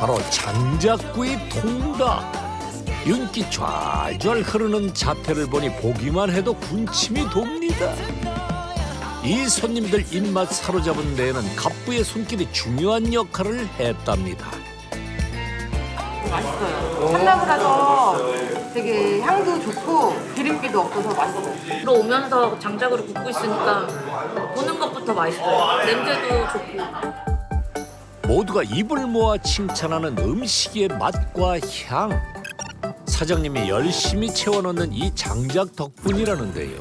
바로 장작구이 통닭. 윤기 좔좔 흐르는 자태를 보니 보기만 해도 군침이 돕니다. 이 손님들 입맛 사로잡은 데에는 갑부의 손길이 중요한 역할을 했답니다. 맛있어요. 참나무라서 되게 향도 좋고 기름기도 없어서 맛있어요. 들어오면서 장작으로 굽고 있으니까 보는 것부터 맛있어요. 냄새도 좋고. 모두가 입을 모아 칭찬하는 음식의 맛과 향. 사장님이 열심히 채워넣는 이 장작 덕분이라는데요.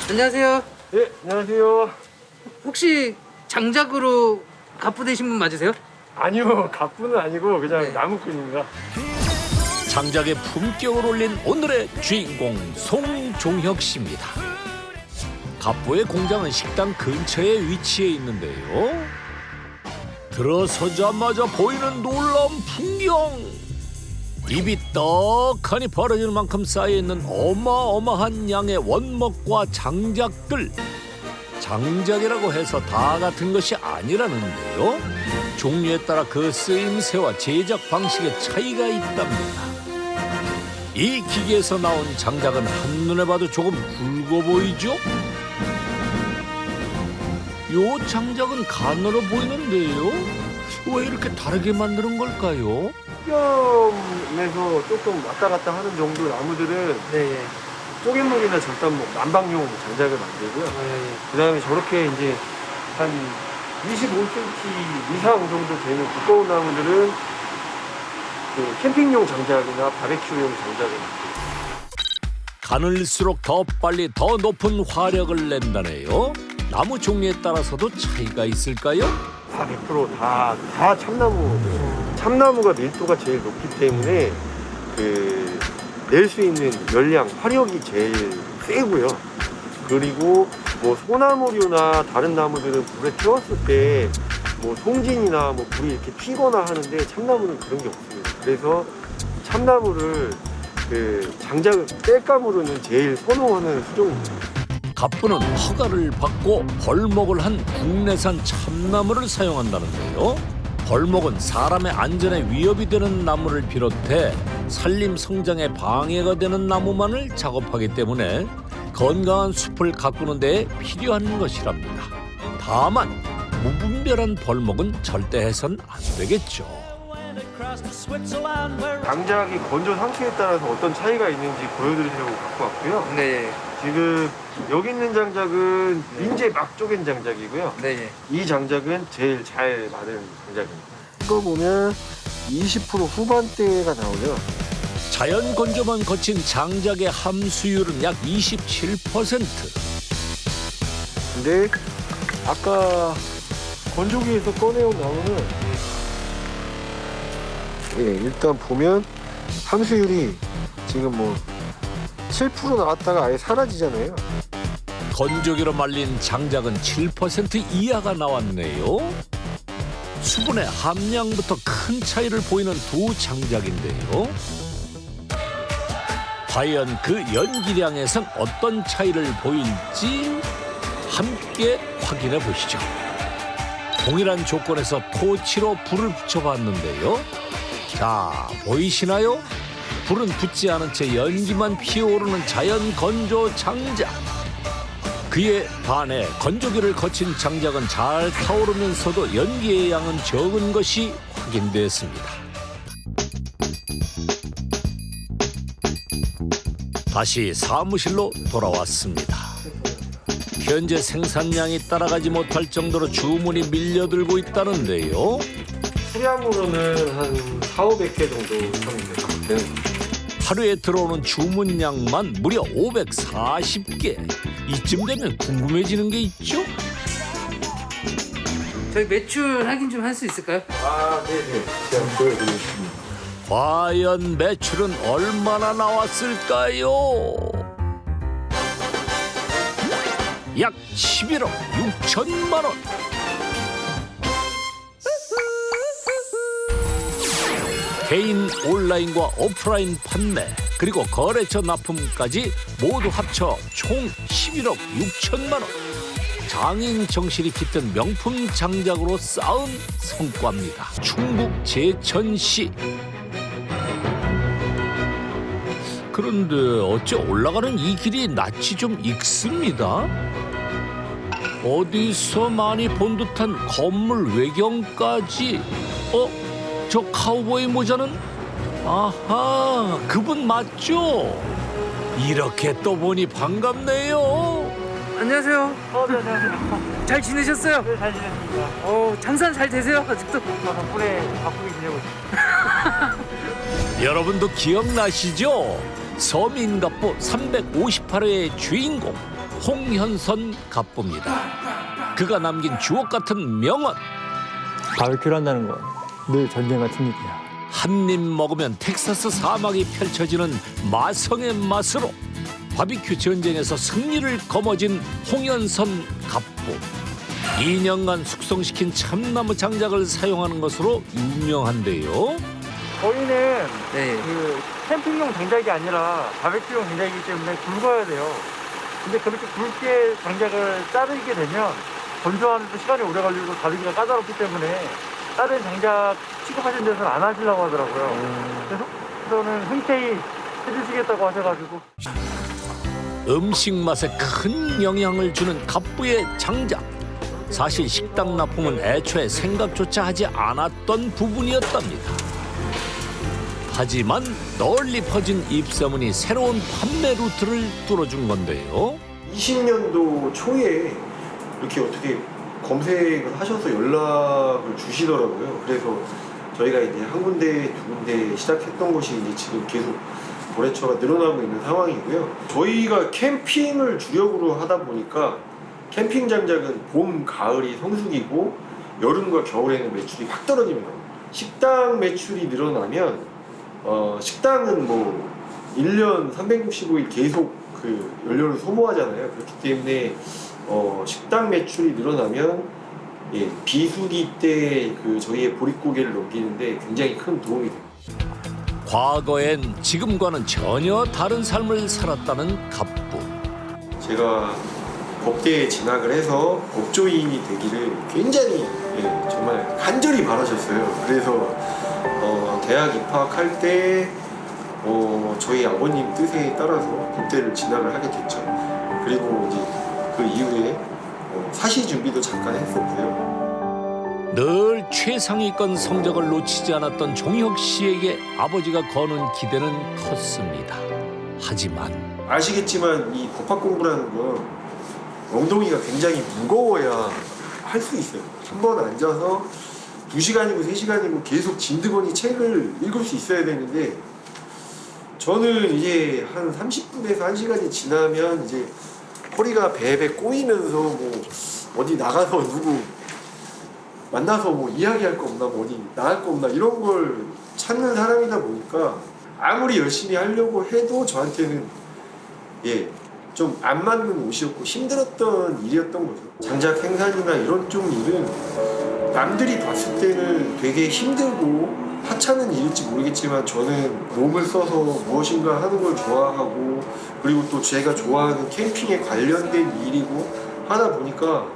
안녕하세요. 네, 안녕하세요. 혹시 장작으로 갑부 되신 분 맞으세요? 아니요, 갑부는 아니고 그냥 네. 나무꾼입니다. 장작에 품격을 올린 오늘의 주인공 송종혁 씨입니다. 갑부의 공장은 식당 근처에 위치해 있는데요. 들어서자마자 보이는 놀라운 풍경. 입이 떡하니 벌어질 만큼 쌓여있는 어마어마한 양의 원목과 장작들. 장작이라고 해서 다 같은 것이 아니라는데요. 종류에 따라 그 쓰임새와 제작 방식의 차이가 있답니다. 이 기계에서 나온 장작은 한눈에 봐도 조금 굵어 보이죠? 요 장작은 가늘어 보이는데요. 왜 이렇게 다르게 만드는 걸까요? 뼈에서 조금 왔다 갔다 하는 정도 나무들은 네. 쪼갯물이나 절단목, 난방용 장작을 만들고요. 그다음에 저렇게 이제 한 25cm 이상 정도 되는 두꺼운 나무들은 그 캠핑용 장작이나 바베큐용 장작을 만들고. 가늘수록 더 빨리 더 높은 화력을 낸다네요. 나무 종류에 따라서도 차이가 있을까요? 다 100% 다 참나무. 참나무가 밀도가 제일 높기 때문에 그 낼 수 있는 열량, 화력이 제일 세고요. 그리고 뭐 소나무류나 다른 나무들은 불에 태웠을 때 뭐 송진이나 뭐 불이 이렇게 튀거나 하는데 참나무는 그런 게 없습니다. 그래서 참나무를 그 장작 땔감으로는 제일 선호하는 수종입니다. 갑부는 허가를 받고 벌목을 한 국내산 참나무를 사용한다는데요. 벌목은 사람의 안전에 위협이 되는 나무를 비롯해 산림 성장에 방해가 되는 나무만을 작업하기 때문에 건강한 숲을 가꾸는 데 필요한 것이랍니다. 다만 무분별한 벌목은 절대 해선 안 되겠죠. 장작이 건조 상태에 따라서 어떤 차이가 있는지 보여드리려고 갖고 왔고요. 네. 지금 여기 있는 장작은 민재 막 쪼갠 장작이고요. 네. 이 장작은 제일 잘 마른 장작입니다. 이거 보면 20% 후반대가 나오죠. 자연 건조만 거친 장작의 함수율은 약 27%. 근데 아까 건조기에서 꺼내온 나무는 일단 보면 함수율이 지금 뭐 7% 나왔다가 아예 사라지잖아요. 건조기로 말린 장작은 7% 이하가 나왔네요. 수분의 함량부터 큰 차이를 보이는 두 장작인데요. 과연 그 연기량에선 어떤 차이를 보일지 함께 확인해 보시죠. 동일한 조건에서 토치로 불을 붙여봤는데요. 자, 보이시나요? 불은 붙지 않은 채 연기만 피어오르는 자연 건조 장작. 그에 반해 건조기를 거친 장작은 잘 타오르면서도 연기의 양은 적은 것이 확인됐습니다. 다시 사무실로 돌아왔습니다. 현재 생산량이 따라가지 못할 정도로 주문이 밀려들고 있다는데요. 수량으로는 한 4,500개 정도 하면 되는 하루에 들어오는 주문량만 무려 540개. 이쯤 되면 궁금해지는 게 있죠? 저희 매출 확인 좀 할 수 있을까요? 네네. 제가 보여드리겠습니다. 과연 매출은 얼마나 나왔을까요? 약 11억 6천만 원. 개인 온라인과 오프라인 판매 그리고 거래처 납품까지 모두 합쳐 총 11억 6천만 원. 장인 정신이 깃든 명품 장작으로 쌓은 성과입니다. 충북 제천시. 그런데 어째 올라가는 이 길이 낯이 좀 익습니다. 어디서 많이 본 듯한 건물 외경까지. 저 카우보이 모자는? 아하, 그분 맞죠? 이렇게 또 보니 반갑네요. 안녕하세요. 네, 안녕하세요. 잘 지내셨어요? 네, 잘 지냈습니다. 장사는 잘 되세요? 아직도? 저 덕분에 바쁘게 지내고 있습니다. 여러분도 기억나시죠? 서민갑부 358회의 주인공 홍현선 갑부입니다. 그가 남긴 주옥 같은 명언. 바베큐를 한다는 건 늘 전쟁 같은 일이야. 한 입 먹으면 텍사스 사막이 펼쳐지는 마성의 맛으로 바비큐 전쟁에서 승리를 거머쥔 홍현선 갑부. 2년간 숙성시킨 참나무 장작을 사용하는 것으로 유명한데요. 저희는 네. 그 캠핑용 장작이 아니라 바베큐용 장작이기 때문에 굵어야 돼요. 근데 그렇게 굵게 장작을 자르게 되면 건조하는데 시간이 오래 걸리고 다루기가 까다롭기 때문에 다른 장작 취급하시는 데서는 안 하시려고 하더라고요. 그래서 저는 흔쾌히 해주시겠다고 하셔가지고. 음식 맛에 큰 영향을 주는 갑부의 장작. 사실 식당 납품은 애초에 생각조차 하지 않았던 부분이었답니다. 하지만 널리 퍼진 입소문이 새로운 판매 루트를 뚫어준 건데요. 20년도 초에 이렇게 어떻게 검색을 하셔서 연락을 주시더라고요. 그래서 저희가 이제 한 군데, 두 군데 시작했던 곳이 이제 지금 계속 거래처가 늘어나고 있는 상황이고요. 저희가 캠핑을 주력으로 하다 보니까 캠핑 장작은 봄, 가을이 성수기고 여름과 겨울에는 매출이 확 떨어집니다. 식당 매출이 늘어나면 식당은 뭐 1년 365일 계속 그 연료를 소모하잖아요. 그렇기 때문에 식당 매출이 늘어나면 비수기 때 그 저희의 보릿고개를 넘기는데 굉장히 큰 도움이 됩니다. 과거엔 지금과는 전혀 다른 삶을 살았다는 갑부. 제가 법대에 진학을 해서 법조인이 되기를 굉장히 정말 간절히 바라셨어요. 그래서 대학 입학할 때 저희 아버님 뜻에 따라서 법대를 진학을 하게 됐죠. 그리고 이제 그 이후에 사시 준비도 잠깐 했었고요. 늘 최상위권 성적을 놓치지 않았던 종혁 씨에게 아버지가 거는 기대는 컸습니다. 하지만 아시겠지만 이 법학 공부라는 건 엉덩이가 굉장히 무거워야 할 수 있어요. 한 번 앉아서 2시간이고 3시간이고 계속 진드거니 책을 읽을 수 있어야 되는데 저는 이제 한 30분에서 1시간이 지나면 이제 허리가 배에 꼬이면서 뭐 어디 나가서 누구 만나서 뭐 이야기할 거 없나, 뭐 어디 나갈 거 없나 이런 걸 찾는 사람이다 보니까 아무리 열심히 하려고 해도 저한테는 좀 안 맞는 옷이었고 힘들었던 일이었던 거죠. 장작 생산이나 이런 쪽 일은 남들이 봤을 때는 되게 힘들고 하찮은 일일지 모르겠지만 저는 몸을 써서 무엇인가 하는 걸 좋아하고 그리고 또 제가 좋아하는 캠핑에 관련된 일이고 하다 보니까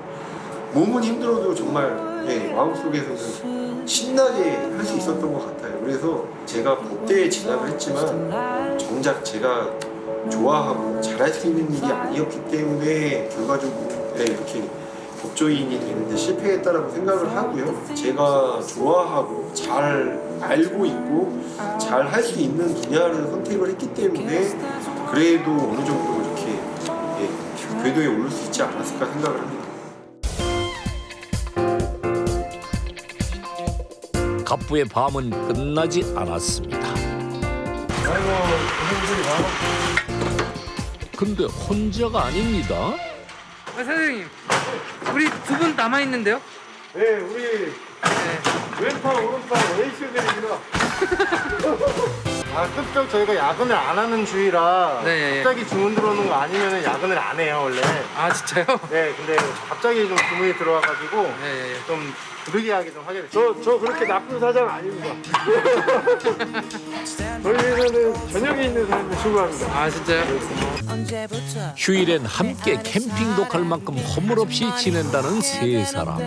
몸은 힘들어도 정말 마음속에서는 신나게 할 수 있었던 것 같아요. 그래서 제가 법대에 진학을 했지만 정작 제가 좋아하고 잘할 수 있는 일이 아니었기 때문에 결과적으로 이렇게 법조인이 되는데 실패했다라고 생각을 하고요. 제가 좋아하고 잘 알고 있고 잘 할 수 있는 분야를 선택을 했기 때문에 그래도 어느 정도 이렇게 궤도에 오를 수 있지 않았을까 생각을 합니다. 갑부의 밤은 끝나지 않았습니다. 근데 혼자가 아닙니다. 사장님, 우리 두 분 남아 있는데요? 네, 우리 왼팔 오른팔 에이스들입니다. 급적 저희가 야근을 안 하는 주의라 네. 갑자기 주문 들어오는 거 아니면 야근을 안 해요 원래. 아 진짜요? 네, 근데 갑자기 좀 주문이 들어와가지고 네. 좀 부득이하게 좀 하게 됐어요. 저 그렇게 나쁜 사장 아닙니다. 저희는 저녁에 있는 사람들 추구합니다. 아 진짜요? 휴일엔 함께 캠핑도 갈 만큼 허물없이 지낸다는 세 사람.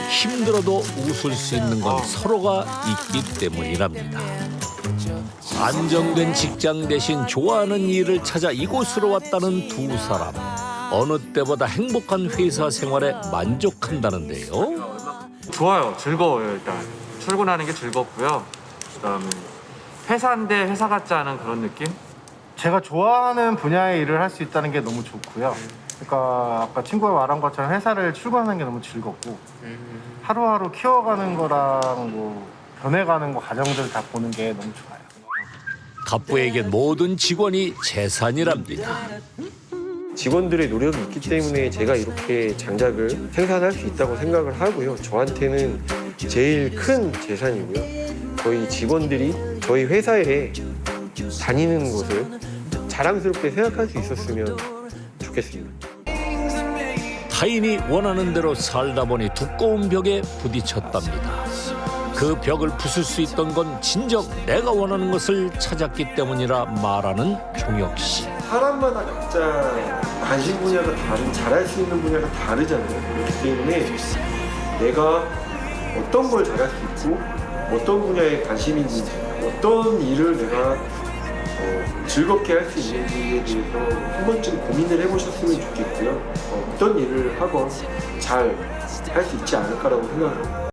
힘들어도 웃을 수 있는 건 서로가 있기 때문이랍니다. 안정된 직장 대신 좋아하는 일을 찾아 이곳으로 왔다는 두 사람. 어느 때보다 행복한 회사 생활에 만족한다는데요. 좋아요. 즐거워요. 일단 출근하는 게 즐겁고요. 그다음에 회사인데 회사 같지 않은 그런 느낌? 제가 좋아하는 분야의 일을 할 수 있다는 게 너무 좋고요. 그러니까 아까 친구가 말한 것처럼 회사를 출근하는 게 너무 즐겁고 하루하루 키워가는 거랑 뭐 변해가는 거 과정들 다 보는 게 너무 좋아요. 갑부에겐 모든 직원이 재산이랍니다. 직원들의 노력이 있기 때문에 제가 이렇게 장작을 생산할 수 있다고 생각을 하고요. 저한테는 제일 큰 재산이고요. 저희 직원들이 저희 회사에 다니는 것을 자랑스럽게 생각할 수 있었으면 좋겠습니다. 타인이 원하는 대로 살다 보니 두꺼운 벽에 부딪혔답니다. 그 벽을 부술 수 있던 건 진정 내가 원하는 것을 찾았기 때문이라 말하는 종혁 씨. 사람마다 각자 관심 분야가 다른, 잘할 수 있는 분야가 다르잖아요. 그렇기 때문에 내가 어떤 걸 잘할 수 있고 어떤 분야에 관심이 있는지 어떤 일을 내가 즐겁게 할 수 있는지에 대해서 한 번쯤 고민을 해보셨으면 좋겠고요. 어떤 일을 하건 잘 할 수 있지 않을까라고 생각합니다.